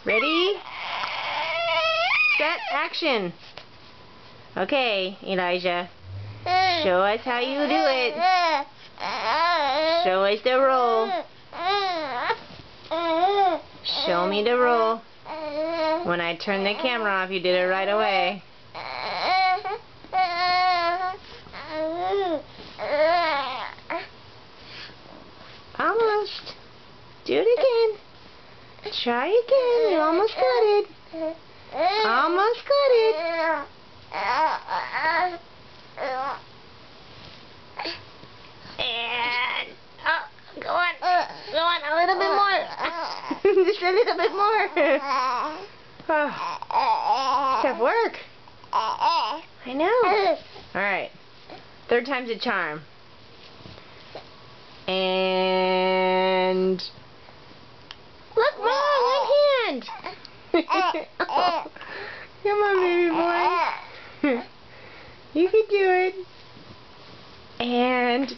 Ready? Set, action. Okay, Elijah. Show us how you do it. Show us the roll. Show me the roll. When I turn the camera off, you did it right away. Almost. Do it again. Try again. You almost got it. Almost got it. And go on. Go on a little bit more. Just a little bit more. Oh, tough work. I know. All right. Third time's a charm. And look, wrong, one hand. Oh, come on, baby boy. You can do it. And